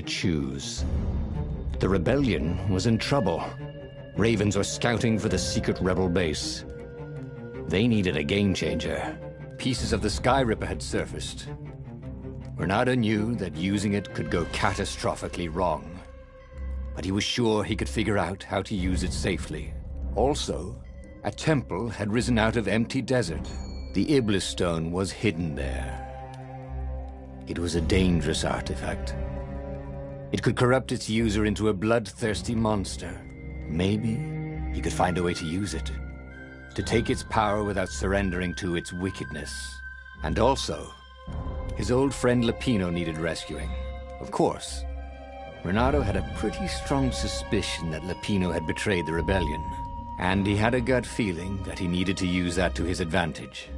choose. The rebellion was in trouble. Ravens were scouting for the secret rebel base. They needed a game-changer. Pieces of the Sky Ripper had surfaced. Bernardo knew that using it could go catastrophically wrong. But he was sure he could figure out how to use it safely. Also, a temple had risen out of empty desert. The Iblis stone was hidden there. It was a dangerous artifact. It could corrupt its user into a bloodthirsty monster. Maybe he could find a way to use it, to take its power without surrendering to its wickedness. And also, his old friend Lupino needed rescuing. Of course, Bernardo had a pretty strong suspicion that Lupino had betrayed the rebellion, and he had a gut feeling that he needed to use that to his advantage.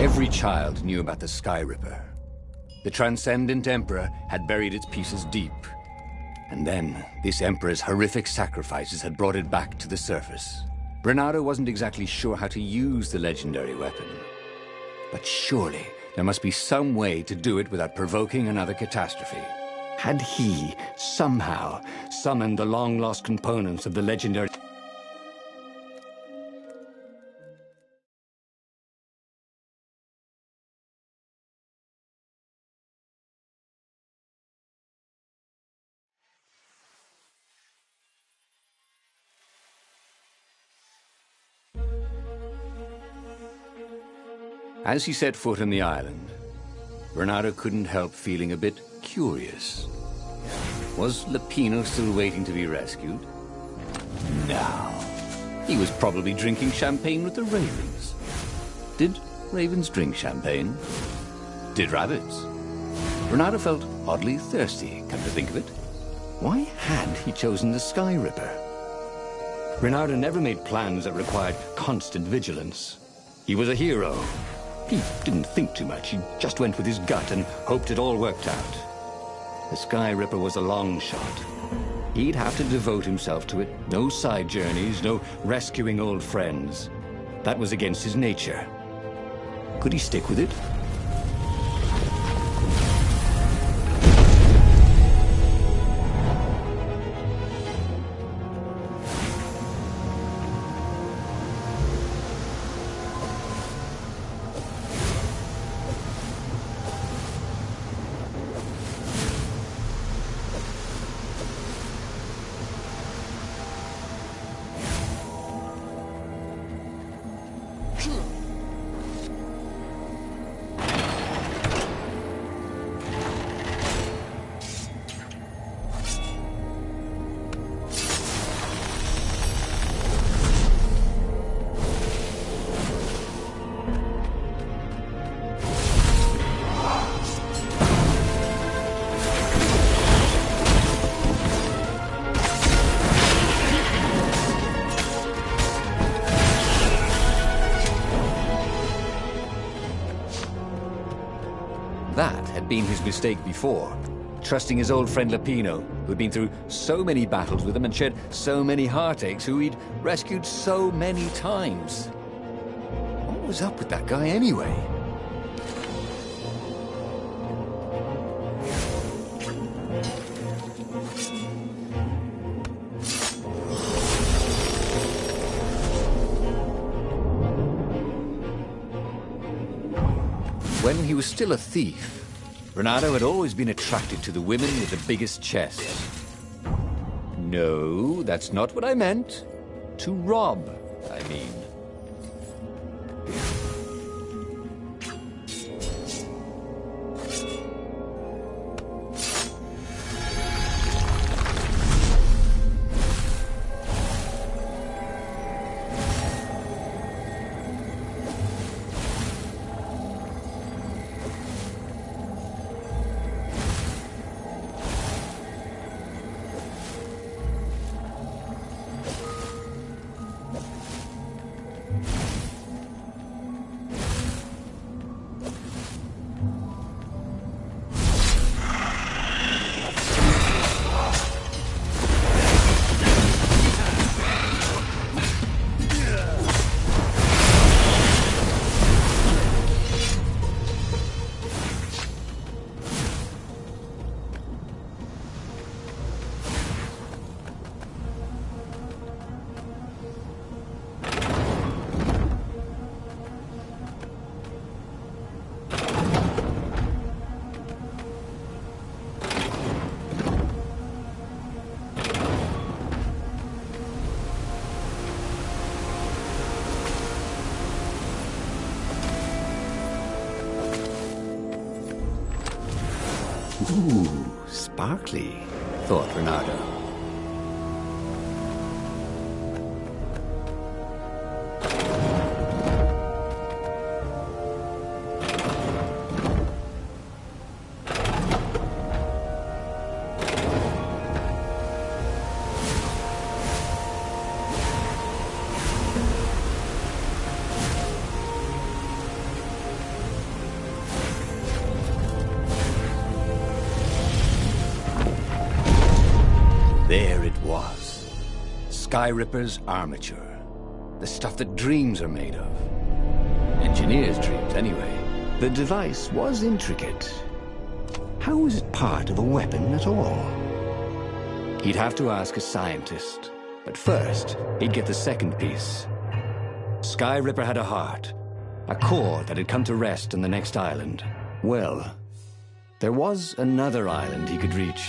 Every child knew about the Sky Ripper. The Transcendent Emperor had buried its pieces deep. And then, this Emperor's horrific sacrifices had brought it back to the surface. Bernardo wasn't exactly sure how to use the legendary weapon. But surely, there must be some way to do it without provoking another catastrophe. Had he, somehow, summoned the long-lost components of the legendary... As he set foot on the island, Bernardo couldn't help feeling a bit curious. Was Lupino still waiting to be rescued? No. He was probably drinking champagne with the ravens. Did ravens drink champagne? Did rabbits? Bernardo felt oddly thirsty, come to think of it. Why had he chosen the Sky Ripper? Bernardo never made plans that required constant vigilance. He was a hero. He didn't think too much. He just went with his gut and hoped it all worked out. The Sky Ripper was a long shot. He'd have to devote himself to it. No side journeys, no rescuing old friends. That was against his nature. Could he stick with it? That had been his mistake before, trusting his old friend Lupino, who'd been through so many battles with him and shared so many heartaches, who he'd rescued so many times. What was up with that guy anyway? When he was still a thief, Bernardo had always been attracted to the women with the biggest chests. No, that's not what I meant. To rob, I mean. Ooh, sparkly, thought Renato. There it was. Sky Ripper's armature. The stuff that dreams are made of. Engineers' dreams, anyway. The device was intricate. How was it part of a weapon at all? He'd have to ask a scientist. But first, he'd get the second piece. Sky Ripper had a heart. A core that had come to rest on the next island. Well, there was another island he could reach.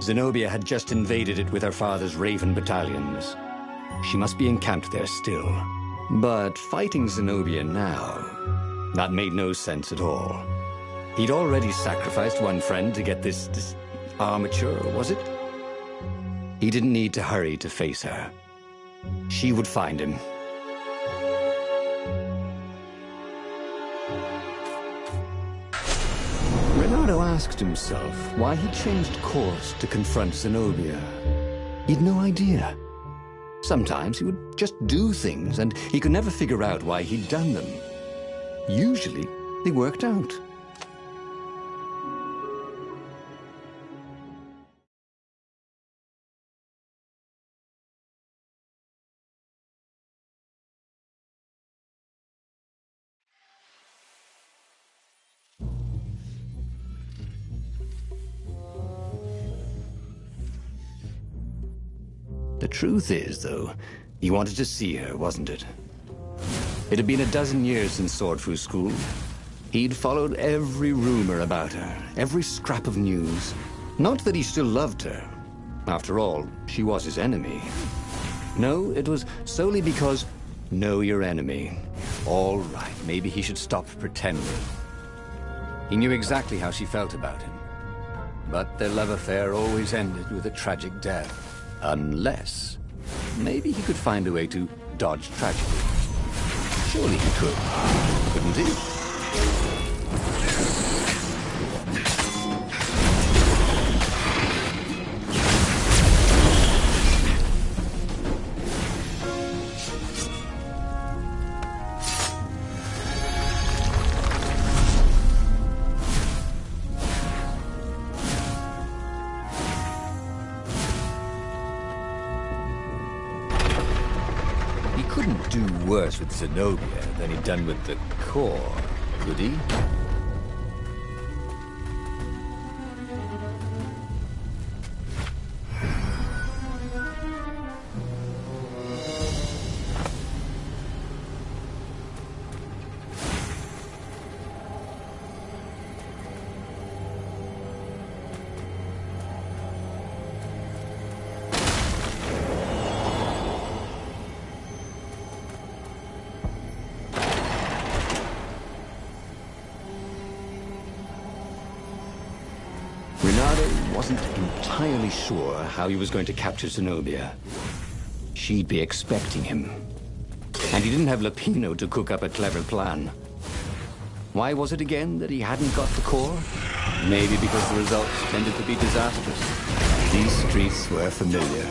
Zenobia had just invaded it with her father's Raven battalions. She must be encamped there still. But fighting Zenobia now, that made no sense at all. He'd already sacrificed one friend to get this armature, was it? He didn't need to hurry to face her. She would find him. Renato asked himself why he changed course to confront Zenobia. He'd no idea. Sometimes he would just do things, and he could never figure out why he'd done them. Usually, they worked out. The truth is, though, he wanted to see her, wasn't it? It had been a dozen years since Swordfu School. He'd followed every rumor about her, every scrap of news. Not that he still loved her. After all, she was his enemy. No, it was solely because, know your enemy. All right, maybe he should stop pretending. He knew exactly how she felt about him. But their love affair always ended with a tragic death. Unless, maybe he could find a way to dodge tragedy. Surely he could, couldn't he? Couldn't do worse with Zenobia than he'd done with the core, could he? Renato wasn't entirely sure how he was going to capture Zenobia. She'd be expecting him. And he didn't have Lapino to cook up a clever plan. Why was it again that he hadn't got the core? Maybe because the results tended to be disastrous. These streets were familiar.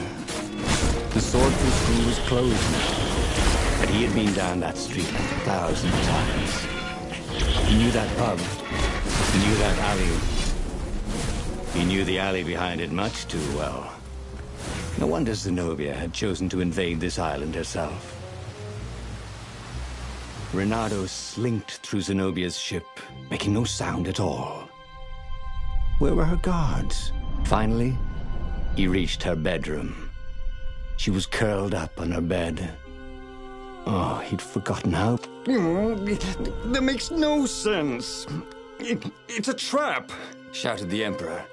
The Swordfu School was closed now, but he had been down that street 1,000 times. He knew that pub. He knew that alley. He knew the alley behind it much too well. No wonder Zenobia had chosen to invade this island herself. Renato slinked through Zenobia's ship, making no sound at all. Where were her guards? Finally, he reached her bedroom. She was curled up on her bed. Oh, he'd forgotten how... That makes no sense. It's a trap, shouted the Emperor.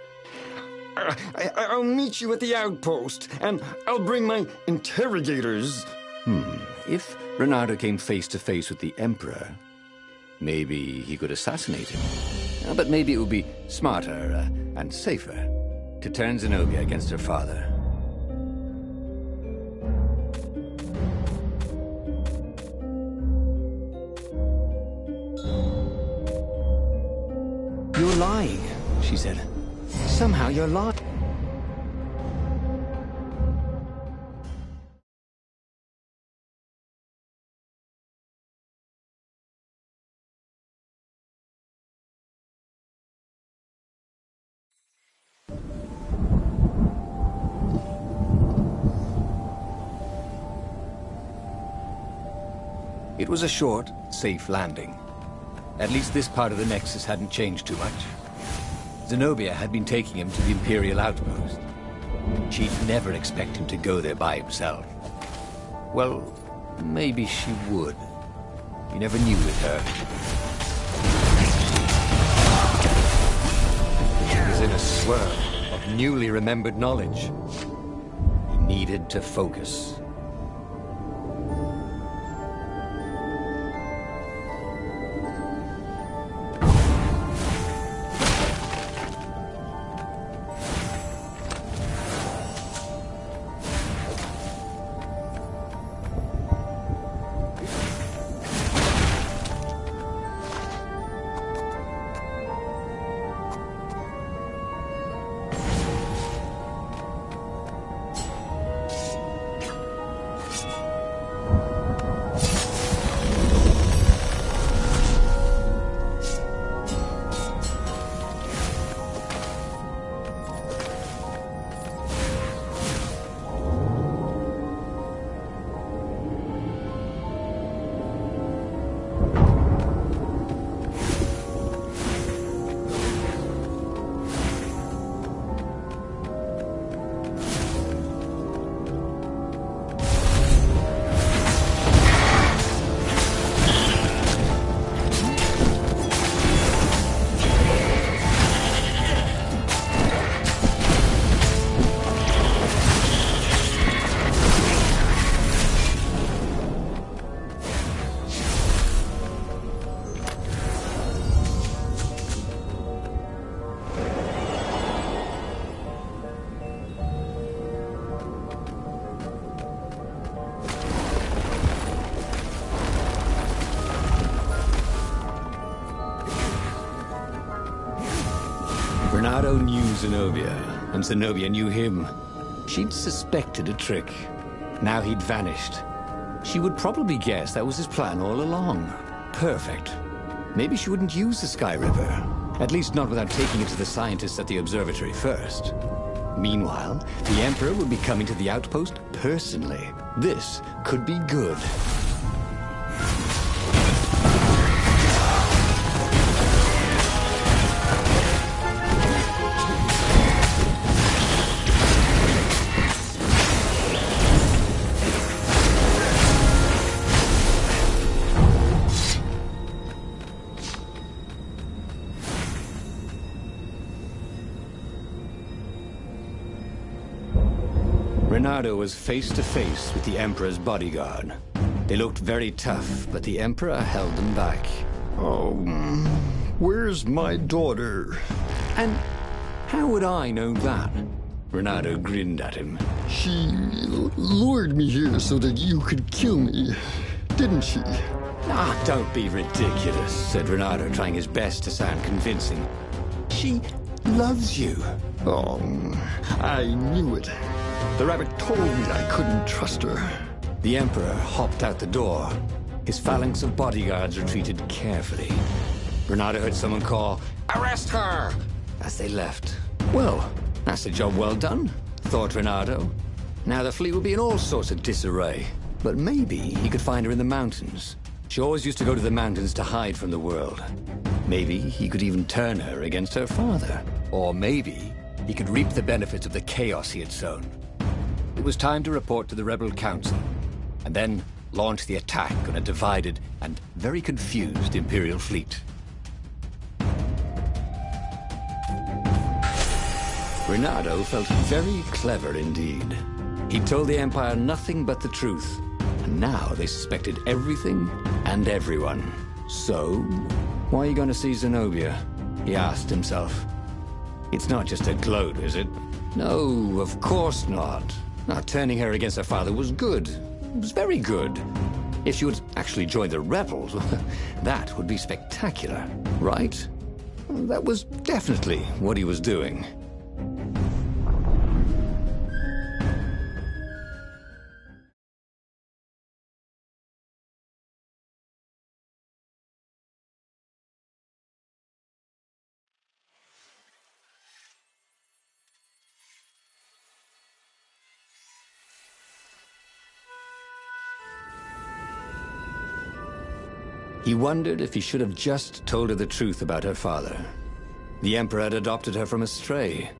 I'll meet you at the outpost, and I'll bring my interrogators. If Renato came face to face with the Emperor, maybe he could assassinate him. But maybe it would be smarter and safer to turn Zenobia against her father. You're lying, she said. Somehow you're lying. It was a short, safe landing. At least this part of the Nexus hadn't changed too much. Zenobia had been taking him to the Imperial outpost. She'd never expect him to go there by himself. Well, maybe she would. You never knew with her. He was in a swirl of newly remembered knowledge. He needed to focus. Bernardo knew Zenobia, and Zenobia knew him. She'd suspected a trick. Now he'd vanished. She would probably guess that was his plan all along. Perfect. Maybe she wouldn't use the Sky Ripper. At least not without taking it to the scientists at the observatory first. Meanwhile, the Emperor would be coming to the outpost personally. This could be good. Bernardo was face to face with the Emperor's bodyguard. They looked very tough, but the Emperor held them back. Oh, where's my daughter? And how would I know that? Bernardo grinned at him. She lured me here so that you could kill me, didn't she? Ah, don't be ridiculous, said Bernardo, trying his best to sound convincing. She loves you. Oh, I knew it. The rabbit told me I couldn't trust her. The Emperor hopped out the door. His phalanx of bodyguards retreated carefully. Bernardo heard someone call, "Arrest her!" as they left. Well, that's a job well done, thought Bernardo. Now the fleet will be in all sorts of disarray. But maybe he could find her in the mountains. She always used to go to the mountains to hide from the world. Maybe he could even turn her against her father. Or maybe he could reap the benefits of the chaos he had sown. It was time to report to the Rebel Council, and then launch the attack on a divided and very confused Imperial fleet. Bernardo felt very clever indeed. He told the Empire nothing but the truth, and now they suspected everything and everyone. So, why are you going to see Zenobia? he asked himself. It's not just a gloat, is it? No, of course not. Now, turning her against her father was good. It was very good. If she would actually join the rebels, that would be spectacular, right? That was definitely what he was doing. He wondered if he should have just told her the truth about her father. The Emperor had adopted her from a stray.